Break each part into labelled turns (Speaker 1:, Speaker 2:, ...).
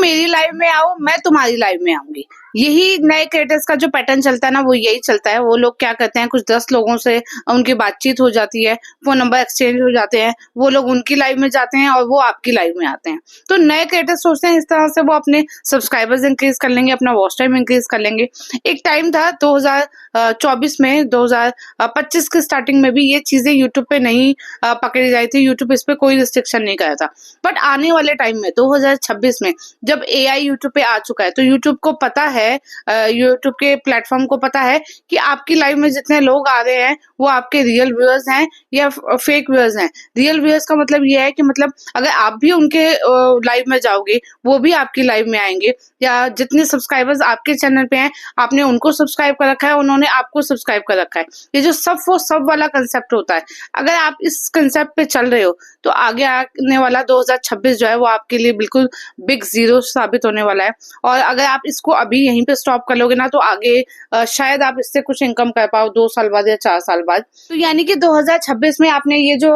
Speaker 1: मेरी लाइफ में आओ, मैं तुम्हारी लाइफ में आऊंगी। यही नए क्रिएटर्स का जो पैटर्न चलता है ना, वो यही चलता है। वो लोग क्या करते हैं, कुछ 10 लोगों से उनकी बातचीत हो जाती है, फोन नंबर एक्सचेंज हो जाते हैं, वो लोग उनकी लाइफ में जाते हैं और वो आपकी लाइफ में आते हैं। तो नए क्रिएटर्स सोचते हैं इस तरह से वो अपने सब्सक्राइबर्स इंक्रीज कर लेंगे, अपना वॉच टाइम इंक्रीज कर लेंगे। एक टाइम था 2024 में, 2025 की स्टार्टिंग में भी ये चीजें यूट्यूब पे नहीं पकड़ी जाती थी। यूट्यूब इस पे कोई रिस्ट्रिक्शन नहीं करा था। बट आने वाले टाइम में 2026 में जब एआई यूट्यूब पे आ चुका है, तो यूट्यूब को पता है, यूट्यूब के प्लेटफॉर्म को पता है कि आपकी लाइव में जितने लोग आ रहे हैं वो आपके रियल व्यूअर्स हैं या फेक व्यूअर्स हैं। रियल व्यूअर्स का मतलब ये है कि मतलब अगर आप भी उनके लाइव में जाओगे, वो भी आपकी लाइव में आएंगे, या जितने सब्सक्राइबर्स आपके चैनल पे हैं, आपने उनको सब्सक्राइब कर रखा है, उन्होंने आपको सब्सक्राइब कर रखा है। ये जो सब वो सब वाला कंसेप्ट होता है। अगर आप इस कंसेप्ट पे चल रहे हो तो आगे आने वाला 2026 जो है वो आपके लिए बिल्कुल बिग जीरो साबित होने वाला है। और अगर आप इसको अभी यहीं पे स्टॉप कर लोगे ना, तो आगे शायद आप इससे कुछ इनकम कर पाओ 2 साल बाद या 4 साल बाद। तो यानी कि 2026 में आपने ये जो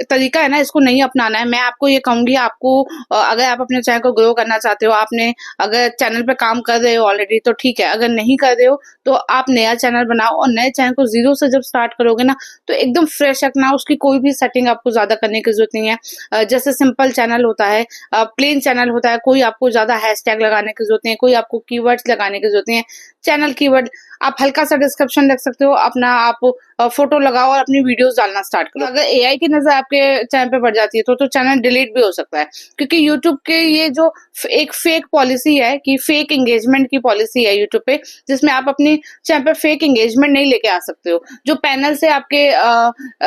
Speaker 1: तरीका है ना, इसको नहीं अपनाना है। मैं आपको ये कहूंगी, आपको अगर आप अपने चैनल को ग्रो करना चाहते हो, आपने अगर चैनल पे काम कर रहे हो ऑलरेडी तो ठीक है, अगर नहीं कर रहे हो तो आप नया चैनल बनाओ। और नए चैनल को जीरो से जब स्टार्ट करोगे ना, तो एकदम फ्रेश रखना, उसकी कोई भी सेटिंग आपको ज्यादा करने की जरूरत नहीं है। जैसे सिंपल चैनल होता है, प्लेन चैनल होता है, कोई आपको ज्यादा हैशटैग लगाने की जरूरत नहीं है, कोई आपको कीवर्ड्स लगाने की जरूरत नहीं है। चैनल कीवर्ड आप हल्का सा डिस्क्रिप्शन लिख सकते हो अपना, आप फोटो लगाओ और अपनी वीडियोस डालना स्टार्ट करो। अगर एआई की नजर आपके चैनल पे पड़ जाती है तो चैनल डिलीट भी हो सकता है, क्योंकि यूट्यूब के ये जो एक फेक पॉलिसी है कि फेक एंगेजमेंट की पॉलिसी है यूट्यूब पे, जिसमें आप अपनी चैनल पे फेक एंगेजमेंट नहीं लेके आ सकते हो। जो पैनल से आपके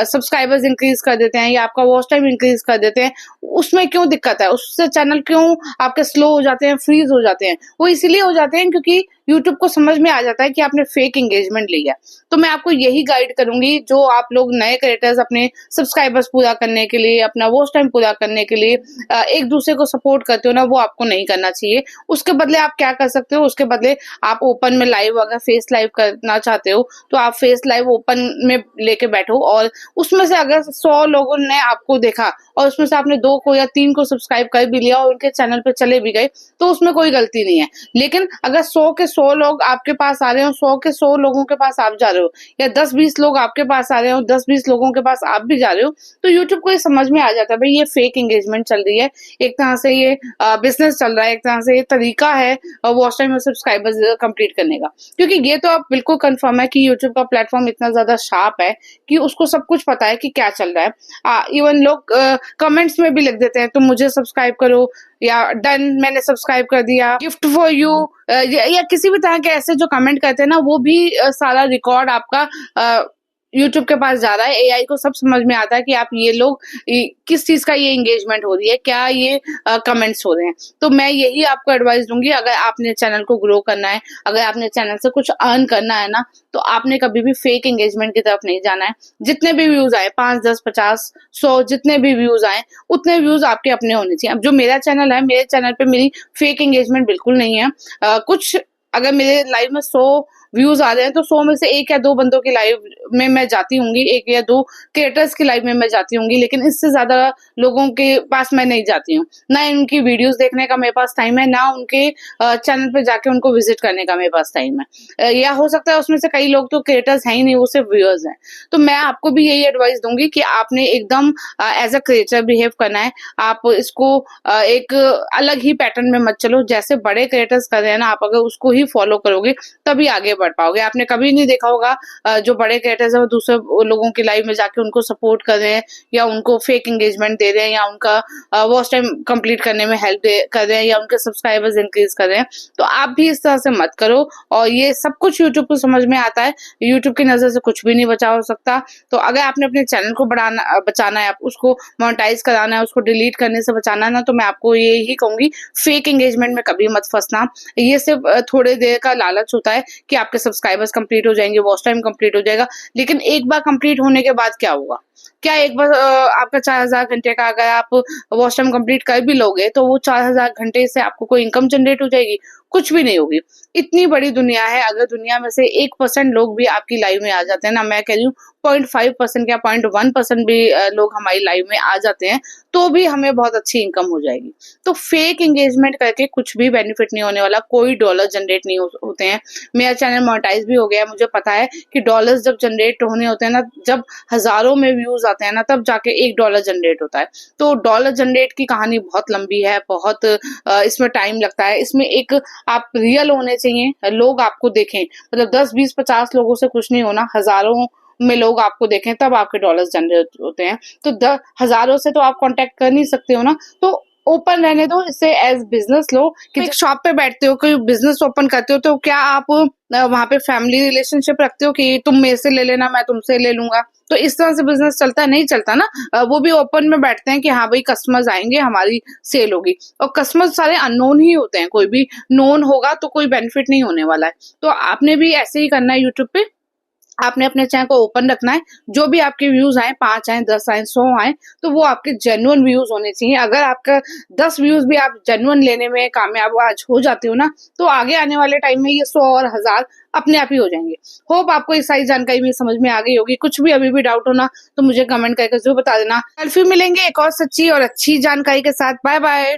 Speaker 1: सब्सक्राइबर्स इंक्रीज कर देते हैं या आपका वॉच टाइम इंक्रीज कर देते हैं, उसमें क्यों दिक्कत है? उससे चैनल क्यों आपके स्लो हो जाते हैं, फ्रीज हो जाते हैं? वो इसीलिए हो जाते हैं क्योंकि यूट्यूब को समझ में आ जाता है कि आपने फेक एंगेजमेंट लिया। तो मैं आपको यही गाइड करूंगी, जो आप लोग नए क्रिएटर्स अपने सब्सक्राइबर्स पूरा करने के लिए, अपना वॉच टाइम पूरा करने के लिए एक दूसरे को सपोर्ट करते हो ना, वो आपको नहीं करना चाहिए। उसके बदले आप क्या कर सकते हो? उसके बदले आप ओपन में लाइव, अगर फेस लाइव करना चाहते हो तो आप फेस लाइव ओपन में लेके बैठो, और उसमें से अगर 100 लोगों ने आपको देखा और उसमें से आपने 2 को या 3 को सब्सक्राइब कर भी लिया और उनके चैनल पे चले भी गए, तो उसमें कोई गलती नहीं है। लेकिन अगर 100 के 100 लोग आपके पास आ रहे हो, 100 के 100 लोगों के पास आप जा रहे हो, या 10-20 लोग आपके पास आ रहे हो, 10-20 लोगों के पास आप भी जा रहे हो, तो यूट्यूब को ये समझ में आ जाता है भाई ये फेक एंगेजमेंट चल रही है, एक तरह से ये बिजनेस चल रहा है, एक तरह से ये तरीका है वॉच टाइम और सब्सक्राइबर्स कंप्लीट करने का। क्योंकि ये तो आप बिल्कुल कंफर्म है कि यूट्यूब का प्लेटफॉर्म इतना ज्यादा शार्प है कि उसको सब कुछ पता है कि क्या चल रहा है। इवन लोग कमेंट्स में भी लिख देते हैं तुम मुझे सब्सक्राइब करो, या डन मैंने सब्सक्राइब कर दिया, गिफ्ट फॉर यू, या किसी भी तरह के ऐसे जो कमेंट करते हैं ना, वो भी सारा रिकॉर्ड आपका यूट्यूब के पास जा रहा है। एआई को सब समझ में आता है कि आप ये लोग किस चीज का ये एंगेजमेंट हो रही है, क्या ये कमेंट्स हो रहे हैं। तो मैं यही आपको एडवाइस दूंगी, अगर आपने चैनल को ग्रो करना है, अगर आपने चैनल से कुछ अर्न करना है ना, तो आपने कभी भी फेक एंगेजमेंट की तरफ नहीं जाना है। जितने भी व्यूज आए, 5, 10, 50, 100, जितने भी व्यूज आए, उतने व्यूज आपके अपने होने चाहिए। अब जो मेरा चैनल है, मेरे चैनल पे मेरी फेक एंगेजमेंट बिल्कुल नहीं है। कुछ अगर मेरे लाइव में 100 व्यूज आ रहे हैं तो 100 में से 1 या 2 बंदों की लाइव में मैं जाती होंगी, 1 या 2 क्रिएटर्स की लाइव में मैं जाती होंगी, लेकिन इससे ज्यादा लोगों के पास मैं नहीं जाती हूँ। ना उनकी वीडियोस देखने का मेरे पास टाइम है, ना उनके चैनल पे जाके उनको विजिट करने का मेरे पास टाइम है। या हो सकता है उसमें से कई लोग तो क्रिएटर्स हैं ही नहीं, वो सिर्फ व्यूअर्स हैं। तो मैं आपको भी यही एडवाइस दूंगी कि आपने एकदम एज अ क्रिएटर बिहेव करना है। आप इसको एक अलग ही पैटर्न में मत चलो, जैसे बड़े क्रिएटर्स कर रहे हैं ना, आप अगर उसको ही फॉलो करोगे तभी आगे बढ़ पाओगे। आपने कभी नहीं देखा होगा जो बड़े क्रिएटर्स है वो दूसरे लोगों की लाइव में जाके उनको सपोर्ट कर रहे हैं, या उनको फेक एंगेजमेंट दे रहे हैं, या उनका वॉच टाइम कंप्लीट करने में हेल्प कर रहे हैं, या उनके सब्सक्राइबर्स इंक्रीज कर रहे हैं। तो आप भी इस तरह से मत करो। और ये सब कुछ यूट्यूब को समझ में आता है, यूट्यूब की नजर से कुछ भी नहीं बचा हो सकता। तो अगर आपने अपने चैनल को बचाना है, आप उसको मोनेटाइज कराना है, उसको डिलीट करने से बचाना है ना, तो मैं आपको ये ही कहूंगी, फेक एंगेजमेंट में कभी मत फंसना। ये सिर्फ थोड़े देर का लालच होता है कि आपके सब्सक्राइबर्स कंप्लीट हो जाएंगे, वॉच टाइम कंप्लीट हो जाएगा, लेकिन एक बार कंप्लीट होने के बाद क्या होगा? क्या एक बार आपका 4000 घंटे का अगर आप वॉच टाइम कंप्लीट कर भी लोगे तो वो 4000 घंटे से आपको कोई इनकम जनरेट हो जाएगी? कुछ भी नहीं होगी। इतनी बड़ी दुनिया है, अगर दुनिया में से 1% लोग भी आपकी लाइफ में आ जाते हैं ना, मैं कह रही हूँ 0.5% या 0.1% भी लोग हमारी लाइफ में आ जाते हैं, तो भी हमें बहुत अच्छी इनकम हो जाएगी। तो फेक एंगेजमेंट करके कुछ भी बेनिफिट नहीं होने वाला, कोई डॉलर जनरेट नहीं होते हैं। मेरा चैनल मोनेटाइज भी हो गया है, मुझे पता है कि डॉलर्स जब जनरेट होने होते हैं ना, जब हज़ारों में व्यूज़ आते हैं ना, तब जाके $1 जनरेट होता है। तो डॉलर जनरेट की कहानी बहुत लंबी है, बहुत इसमें टाइम लगता है। इसमें एक आप रियल होने चाहिए, लोग आपको देखें, मतलब 10, 20, 50 लोगों से कुछ नहीं होना, हज़ारों में लोग आपको देखें तब आपके डॉलर्स जनरेट होते हैं। तो हज़ारों से तो आप कॉन्टैक्ट कर नहीं सकते हो ना, तो ओपन रहने दो, इसे एज बिजनेस लो। कि एक शॉप पे बैठते हो, कोई बिजनेस ओपन करते हो, तो क्या आप वहां पे फैमिली रिलेशनशिप रखते हो कि तुम मेरे से ले लेना, मैं तुमसे ले लूंगा? तो इस तरह से बिजनेस चलता है? नहीं चलता ना। वो भी ओपन में बैठते हैं कि हाँ भाई कस्टमर्स आएंगे, हमारी सेल होगी। और कस्टमर्स सारे अननोन ही होते हैं, कोई भी नोन होगा तो कोई बेनिफिट नहीं होने वाला है। तो आपने भी ऐसे ही करना है यूट्यूब पे, आपने अपने चैनल को ओपन रखना है। जो भी आपके व्यूज आए, 5 आए, 10 आए, 100 आए, तो वो आपके जेन्युइन व्यूज होने चाहिए। अगर आपका 10 व्यूज भी आप जेन्युइन लेने में कामयाब आज हो जाते हो ना, तो आगे आने वाले टाइम में ये 100 और 1000 अपने आप ही हो जाएंगे। होप आपको ये सारी जानकारी मेरी समझ में आ गई होगी। कुछ भी अभी भी डाउट हो ना, तो मुझे कमेंट करके जरूर बता देना। कल फिर मिलेंगे एक और सच्ची और अच्छी जानकारी के साथ। Bye bye.